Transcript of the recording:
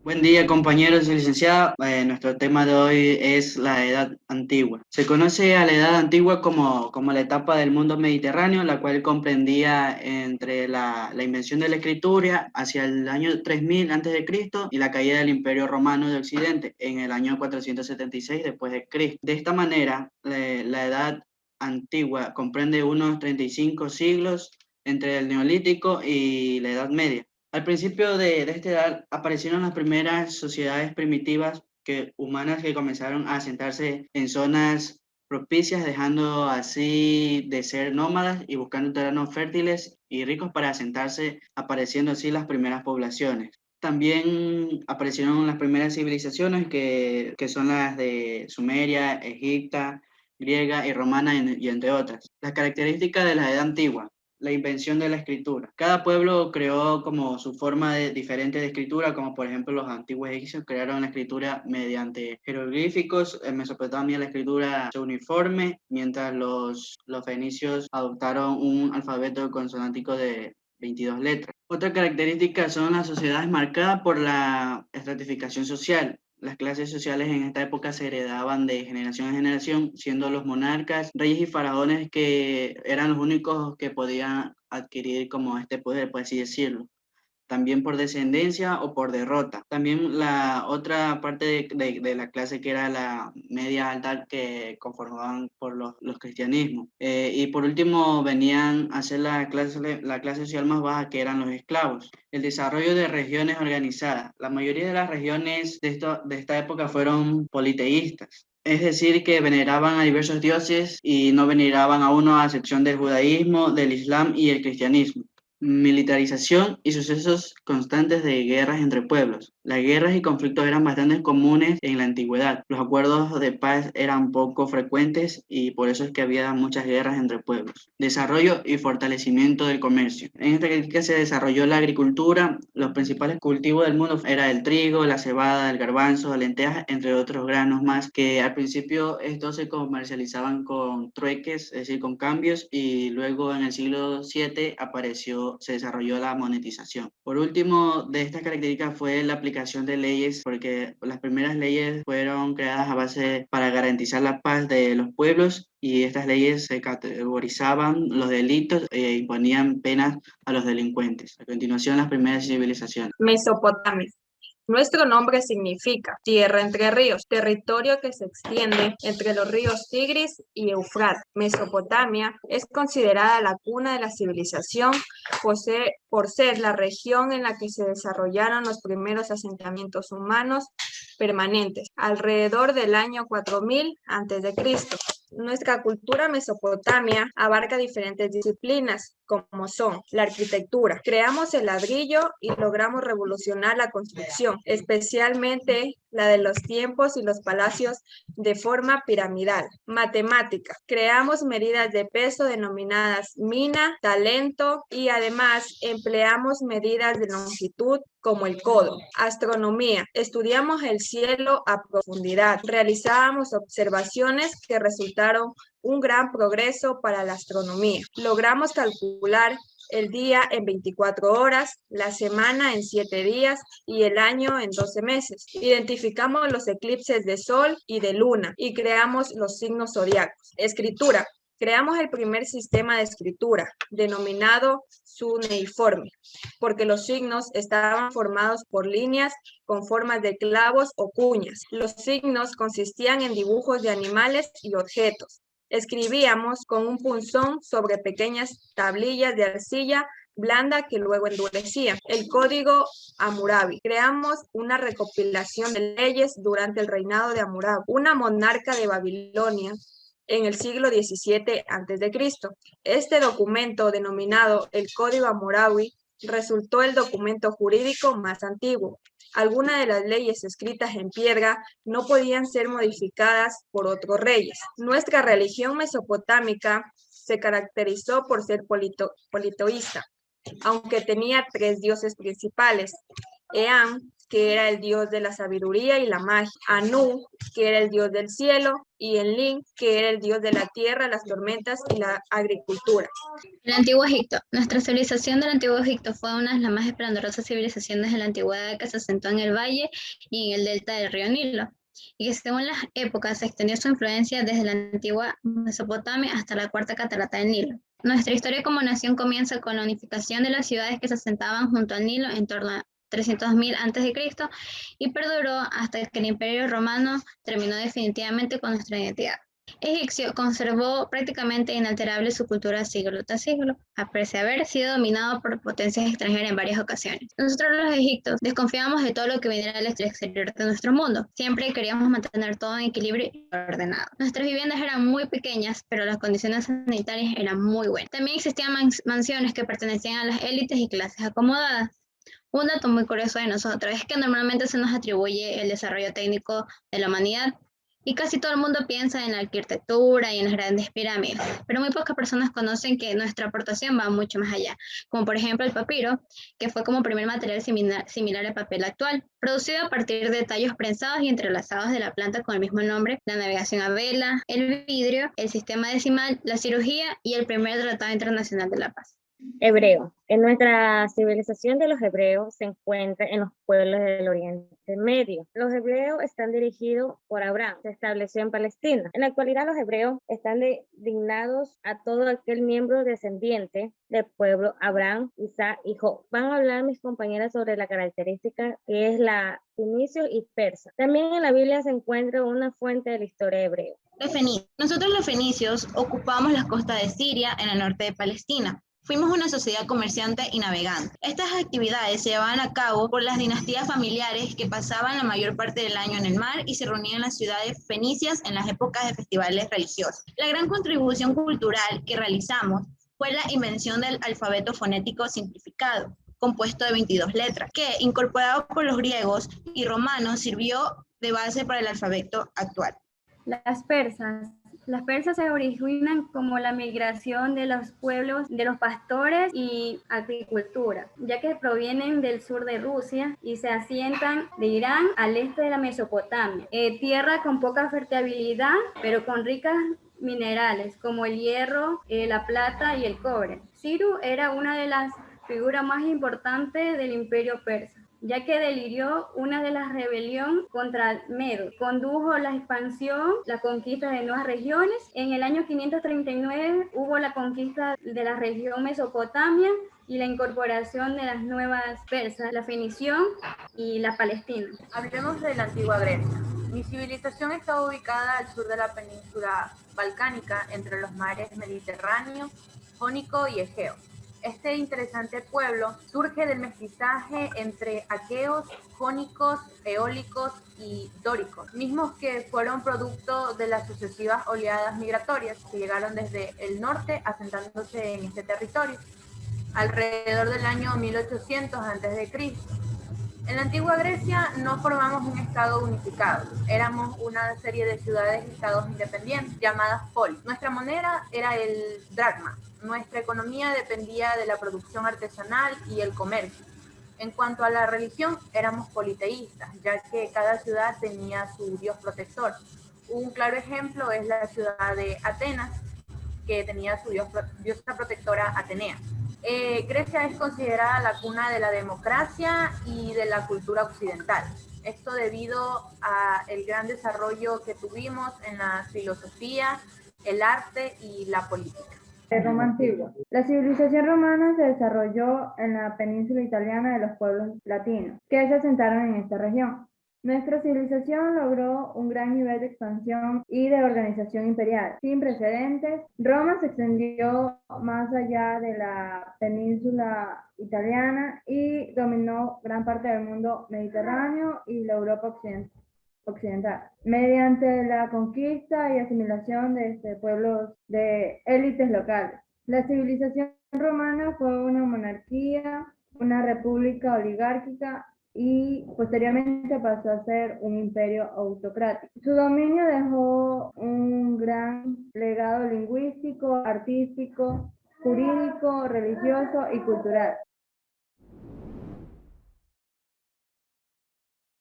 Buen día, compañeros y licenciada. Nuestro tema de hoy es la Edad Antigua. Se conoce a la Edad Antigua como la etapa del mundo mediterráneo, la cual comprendía entre la invención de la escritura hacia el año 3000 a.C. y la caída del Imperio Romano de Occidente en el año 476 después de Cristo. De esta manera, la Edad Antigua comprende unos 35 siglos entre el Neolítico y la Edad Media. Al principio de esta edad aparecieron las primeras sociedades primitivas humanas que comenzaron a asentarse en zonas propicias, dejando así de ser nómadas y buscando terrenos fértiles y ricos para asentarse, apareciendo así las primeras poblaciones. También aparecieron las primeras civilizaciones que son las de Sumeria, Egipta, griega y romana, y entre otras. Las características de la Edad Antigua: la invención de la escritura. Cada pueblo creó como su forma diferente de escritura, como por ejemplo los antiguos egipcios crearon la escritura mediante jeroglíficos, en Mesopotamia la escritura uniforme, mientras los fenicios adoptaron un alfabeto consonántico de 22 letras. Otra característica son las sociedades marcadas por la estratificación social. Las clases sociales en esta época se heredaban de generación en generación, siendo los monarcas, reyes y faraones que eran los únicos que podían adquirir como este poder, por así decirlo, también por descendencia o por derrota. También la otra parte de la clase, que era la media alta, que conformaban por los cristianismos. Y por último venían a ser la clase social más baja, que eran los esclavos. El desarrollo de regiones organizadas. La mayoría de las regiones de esta época fueron politeístas. Es decir, que veneraban a diversos dioses y no veneraban a uno, a excepción del judaísmo, del islam y el cristianismo. Militarización y sucesos constantes de guerras entre pueblos. Las guerras y conflictos eran bastante comunes en la antigüedad. Los acuerdos de paz eran poco frecuentes y por eso es que había muchas guerras entre pueblos. Desarrollo y fortalecimiento del comercio. En esta época se desarrolló la agricultura. Los principales cultivos del mundo eran el trigo, la cebada, el garbanzo, la lenteja, entre otros granos más, que al principio estos se comercializaban con trueques, es decir, con cambios, y luego en el siglo VII se desarrolló la monetización. Por último, de estas características fue la aplicación de leyes, porque las primeras leyes fueron creadas a base para garantizar la paz de los pueblos, y estas leyes se categorizaban los delitos e imponían penas a los delincuentes. A continuación, las primeras civilizaciones. Mesopotamia. Nuestro nombre significa tierra entre ríos, territorio que se extiende entre los ríos Tigris y Eufrates. Mesopotamia es considerada la cuna de la civilización por ser la región en la que se desarrollaron los primeros asentamientos humanos permanentes, alrededor del año 4000 a.C. Nuestra cultura mesopotamia abarca diferentes disciplinas, como son la arquitectura. Creamos el ladrillo y logramos revolucionar la construcción, especialmente la de los tiempos y los palacios de forma piramidal. Matemática. Creamos medidas de peso denominadas mina, talento, y además empleamos medidas de longitud como el codo. Astronomía. Estudiamos el cielo a profundidad. Realizábamos observaciones que resultaron un gran progreso para la astronomía. Logramos calcular el día en 24 horas, la semana en 7 días y el año en 12 meses. Identificamos los eclipses de sol y de luna y creamos los signos zodiacos. Escritura. Creamos el primer sistema de escritura, denominado cuneiforme, porque los signos estaban formados por líneas con formas de clavos o cuñas. Los signos consistían en dibujos de animales y objetos. Escribíamos con un punzón sobre pequeñas tablillas de arcilla blanda que luego endurecía. El código Hammurabi. Creamos una recopilación de leyes durante el reinado de Hammurabi, una monarca de Babilonia en el siglo XVII a.C. Este documento, denominado el Código Hammurabi, resultó el documento jurídico más antiguo. Algunas de las leyes escritas en piedra no podían ser modificadas por otros reyes. Nuestra religión mesopotámica se caracterizó por ser politeísta, aunque tenía tres dioses principales: Ean, que era el dios de la sabiduría y la magia, Anu, que era el dios del cielo, y Enlil, que era el dios de la tierra, las tormentas y la agricultura. El Antiguo Egipto. Nuestra civilización del Antiguo Egipto fue una de las más esplendorosas civilizaciones de la antigüedad que se asentó en el valle y en el delta del río Nilo, y que según las épocas se extendió su influencia desde la antigua Mesopotamia hasta la cuarta catarata del Nilo. Nuestra historia como nación comienza con la unificación de las ciudades que se asentaban junto al Nilo en torno a 300.000 a.C. y perduró hasta que el Imperio Romano terminó definitivamente con nuestra identidad. Egipcio conservó prácticamente inalterable su cultura siglo tras siglo, a pesar de haber sido dominado por potencias extranjeras en varias ocasiones. Nosotros los egipcios desconfiábamos de todo lo que viniera del exterior de nuestro mundo. Siempre queríamos mantener todo en equilibrio y ordenado. Nuestras viviendas eran muy pequeñas, pero las condiciones sanitarias eran muy buenas. También existían mansiones que pertenecían a las élites y clases acomodadas. Un dato muy curioso de nosotros es que normalmente se nos atribuye el desarrollo técnico de la humanidad y casi todo el mundo piensa en la arquitectura y en las grandes pirámides, pero muy pocas personas conocen que nuestra aportación va mucho más allá, como por ejemplo el papiro, que fue como primer material similar al papel actual, producido a partir de tallos prensados y entrelazados de la planta con el mismo nombre, la navegación a vela, el vidrio, el sistema decimal, la cirugía y el primer Tratado Internacional de la Paz. Hebreo. En nuestra civilización de los hebreos se encuentra en los pueblos del Oriente Medio. Los hebreos están dirigidos por Abraham, se estableció en Palestina. En la actualidad los hebreos están designados a todo aquel miembro descendiente del pueblo Abraham, Isaac y Job. Van a hablar mis compañeras sobre la característica que es la fenicio y persa. También en la Biblia se encuentra una fuente de la historia hebrea. Nosotros los fenicios ocupamos las costas de Siria en el norte de Palestina. Fuimos una sociedad comerciante y navegante. Estas actividades se llevaban a cabo por las dinastías familiares que pasaban la mayor parte del año en el mar y se reunían en las ciudades fenicias en las épocas de festivales religiosos. La gran contribución cultural que realizamos fue la invención del alfabeto fonético simplificado, compuesto de 22 letras, que, incorporado por los griegos y romanos, sirvió de base para el alfabeto actual. Las persas se originan como la migración de los pueblos de los pastores y agricultura, ya que provienen del sur de Rusia y se asientan de Irán al este de la Mesopotamia. Tierra con poca fertilidad, pero con ricas minerales como el hierro, la plata y el cobre. Ciro era una de las figuras más importantes del imperio persa, ya que delirió una de las rebelión contra Medo, condujo la expansión, la conquista de nuevas regiones. En el año 539 hubo la conquista de la región Mesopotamia y la incorporación de las nuevas persas, la fenición y la Palestina. Hablemos de la antigua Grecia. Mi civilización estaba ubicada al sur de la península balcánica, entre los mares Mediterráneo, Jónico y Egeo. Este interesante pueblo surge del mestizaje entre aqueos, jónicos, eólicos y dóricos, mismos que fueron producto de las sucesivas oleadas migratorias que llegaron desde el norte asentándose en este territorio, alrededor del año 1800 a.C. En la antigua Grecia no formamos un estado unificado, éramos una serie de ciudades-estados independientes llamadas polis. Nuestra moneda era el dracma. Nuestra economía dependía de la producción artesanal y el comercio. En cuanto a la religión, éramos politeístas, ya que cada ciudad tenía su dios protector. Un claro ejemplo es la ciudad de Atenas, que tenía su diosa protectora Atenea. Grecia es considerada la cuna de la democracia y de la cultura occidental. Esto debido al gran desarrollo que tuvimos en la filosofía, el arte y la política. Roma antigua. La civilización romana se desarrolló en la península italiana de los pueblos latinos, que se asentaron en esta región. Nuestra civilización logró un gran nivel de expansión y de organización imperial, sin precedentes. Roma se extendió más allá de la península italiana y dominó gran parte del mundo mediterráneo y la Europa occidental, mediante la conquista y asimilación de pueblos de élites locales. La civilización romana fue una monarquía, una república oligárquica y posteriormente pasó a ser un imperio autocrático. Su dominio dejó un gran legado lingüístico, artístico, jurídico, religioso y cultural.